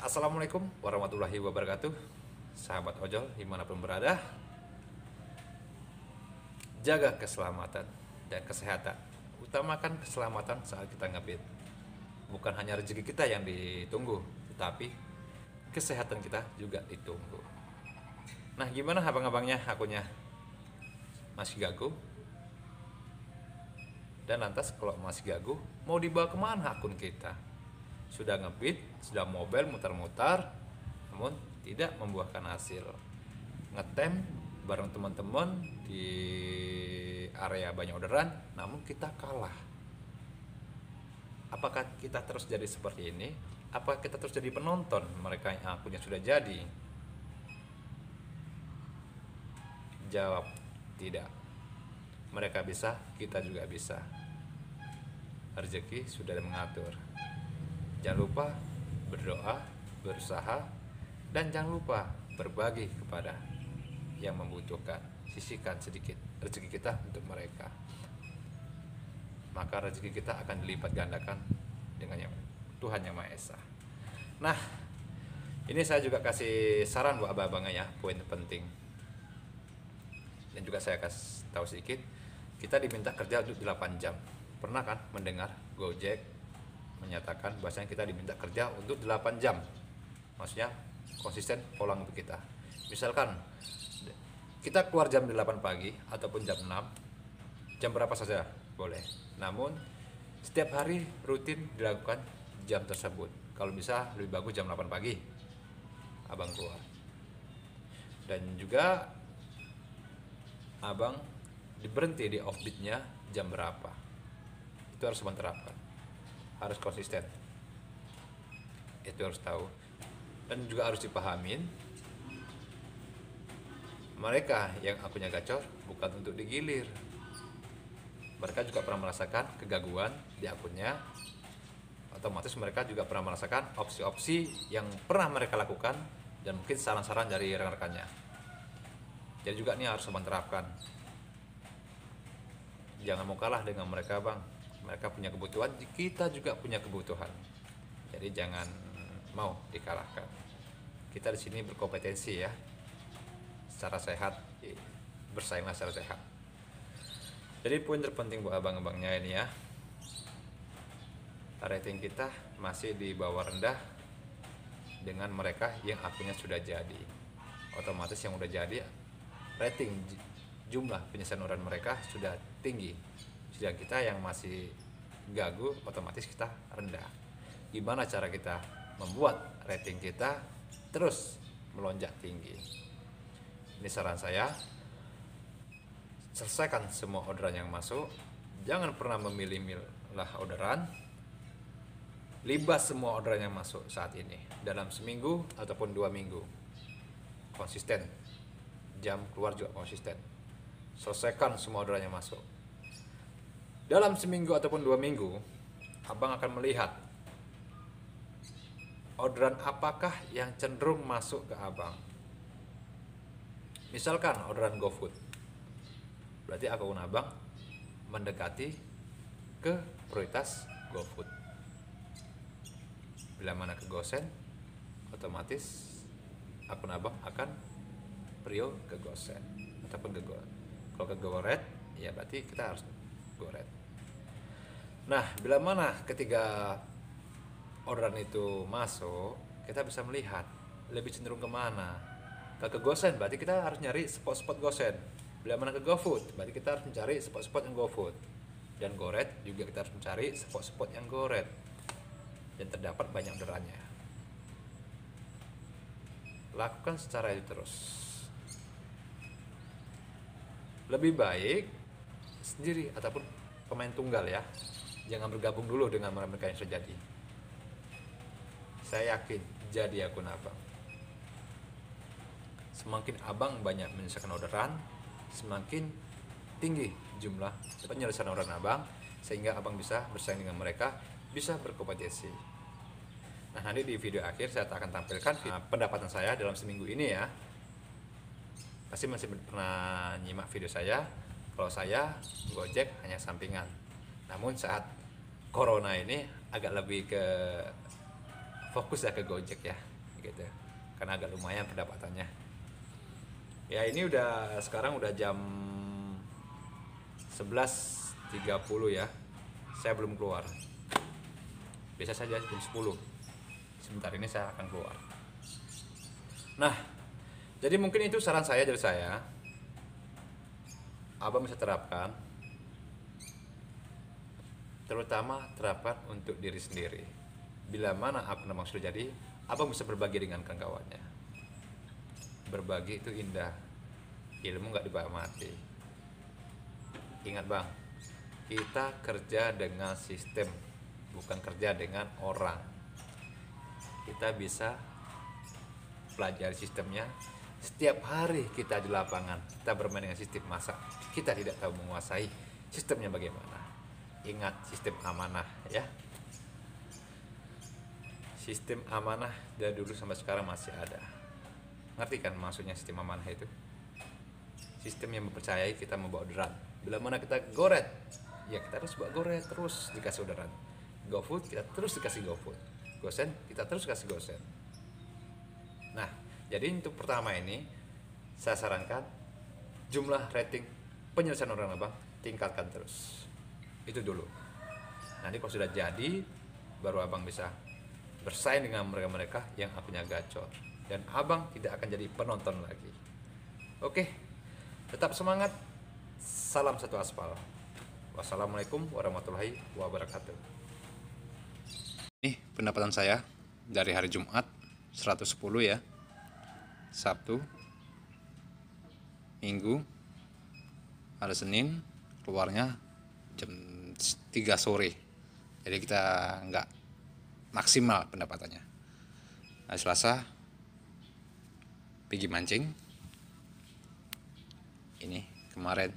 Assalamualaikum warahmatullahi wabarakatuh. Sahabat ojol dimanapun berada, jaga keselamatan dan kesehatan. Utamakan keselamatan saat kita ngebit. Bukan hanya rezeki kita yang ditunggu, tetapi kesehatan kita juga ditunggu. Nah, gimana abang-abangnya akunnya? Masih gagu? Dan lantas kalau masih gagu, mau dibawa kemana akun kita? Sudah ngebit, sudah mobile mutar-mutar, namun tidak membuahkan hasil. Ngetem bareng teman-teman di area banyak orderan, namun kita kalah. Apakah kita terus jadi seperti ini? Apakah kita terus jadi penonton mereka yang akunnya sudah jadi? Jawab tidak. Mereka bisa, kita juga bisa. Rezeki sudah mengatur. Jangan lupa berdoa, berusaha, dan jangan lupa berbagi kepada yang membutuhkan. Sisihkan sedikit rezeki kita untuk mereka. Maka rezeki kita akan dilipat gandakan dengan yang Tuhan Yang Maha Esa. Nah, ini saya juga kasih saran buat abang-abangnya ya, poin penting. Dan juga saya kasih tahu sedikit, kita diminta kerja untuk 8 jam. Pernah kan mendengar Gojek menyatakan bahwasanya kita diminta kerja untuk 8 jam. Maksudnya konsisten pulang untuk kita. Misalkan kita keluar jam 8 pagi ataupun jam 6, jam berapa saja boleh. Namun setiap hari rutin dilakukan jam tersebut. Kalau bisa lebih bagus jam 8 pagi abang keluar. Dan juga abang berhenti di offbeatnya jam berapa. Itu harus abang terapkan. Harus konsisten. Itu harus tahu. Dan juga harus dipahamin, mereka yang akunnya gacor bukan untuk digilir. Mereka juga pernah merasakan kegaguan di akunnya. Otomatis mereka juga pernah merasakan opsi-opsi yang pernah mereka lakukan dan mungkin saran-saran dari rekan-rekannya. Jadi juga ini harus abang terapkan. Jangan mau kalah dengan mereka, bang. Mereka punya kebutuhan, kita juga punya kebutuhan. Jadi jangan mau dikalahkan. Kita di sini berkompetensi ya, secara sehat, bersainglah secara sehat. Jadi poin terpenting buat abang-abangnya ini ya, rating kita masih di bawah rendah dengan mereka yang akunnya sudah jadi. Otomatis yang udah jadi, rating jumlah penyelesaian orderan mereka sudah tinggi. Sedang kita yang masih gagu, otomatis kita rendah. Gimana cara kita membuat rating kita terus melonjak tinggi? Ini saran saya, selesaikan semua orderan yang masuk. Jangan pernah memilih-milih orderan. Libas semua orderan yang masuk saat ini dalam seminggu ataupun 2 minggu. Konsisten. Jam keluar juga konsisten. Selesaikan semua orderan yang masuk. Dalam seminggu ataupun 2 minggu, abang akan melihat orderan apakah yang cenderung masuk ke abang. Misalkan orderan GoFood, berarti akun abang mendekati ke prioritas GoFood. Bila mana ke Gosen, otomatis akun abang akan prio ke Gosen ataupun ke Go. Kalau ke Goret, ya berarti kita harus Goret. Nah, bila mana ketika orderan itu masuk, kita bisa melihat lebih cenderung kemana. Kalau ke Gosen, berarti kita harus nyari spot-spot Gosen. Bila mana ke GoFood, berarti kita harus mencari spot-spot yang GoFood. Dan Goret juga kita harus mencari spot-spot yang Goret. Dan terdapat banyak orderannya. Lakukan secara itu terus. Lebih baik sendiri ataupun pemain tunggal ya. Jangan bergabung dulu dengan mereka yang sudah jadi. Saya yakin jadi akun abang. Semakin abang banyak menyelesaikan orderan, semakin tinggi jumlah penyelesaian orderan abang, sehingga abang bisa bersaing dengan mereka, bisa berkompetensi. Nah, nanti di video akhir saya akan tampilkan pendapatan saya dalam seminggu ini ya. Pasti masih pernah nyimak video saya. Kalau saya Gojek hanya sampingan. Namun saat Corona ini agak lebih ke fokus ya ke Gojek ya. gitu, karena agak lumayan pendapatannya. Ya ini sekarang udah jam 11.30 ya, saya belum keluar. Biasa saja jam 10, sebentar ini saya akan keluar. Nah, jadi mungkin itu saran saya dari saya, abang bisa terapkan, terutama terapkan untuk diri sendiri. Bila mana apa memang sudah jadi, abang bisa berbagi dengan kawan-kawannya. Berbagi itu indah, ilmu nggak dibawa mati. Ingat bang, kita kerja dengan sistem, bukan kerja dengan orang. Kita bisa pelajari sistemnya. Setiap hari kita di lapangan, kita bermain dengan sistem, masa kita tidak tahu menguasai sistemnya bagaimana. Ingat sistem amanah ya. Sistem amanah dari dulu sampai sekarang masih ada. Ngerti kan maksudnya sistem amanah itu? Sistem yang mempercayai kita membawa orderan. Bila mana kita goret, ya kita harus bawa goret terus dikasih orderan. GoFood kita terus dikasih GoFood. Gosen kita terus kasih gosen. Nah, jadi untuk pertama ini saya sarankan jumlah rating penyelesaian orderan abang tingkatkan terus. Itu dulu. Nanti kalau sudah jadi, baru abang bisa bersaing dengan mereka-mereka yang punya gacor, dan abang tidak akan jadi penonton lagi. Oke, tetap semangat. Salam satu aspal. Wassalamualaikum warahmatullahi wabarakatuh. Ini pendapatan saya dari hari Jumat 110 ya. Sabtu, Minggu, hari Senin keluarnya jam 3 sore. Jadi kita nggak maksimal pendapatannya. Hari Selasa pergi mancing. Ini kemarin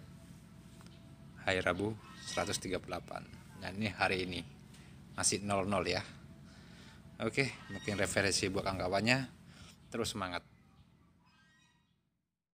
hari Rabu 138. Dan ini hari ini masih 00 ya. Oke, mungkin referensi buat kawan-kawannya. Terus semangat.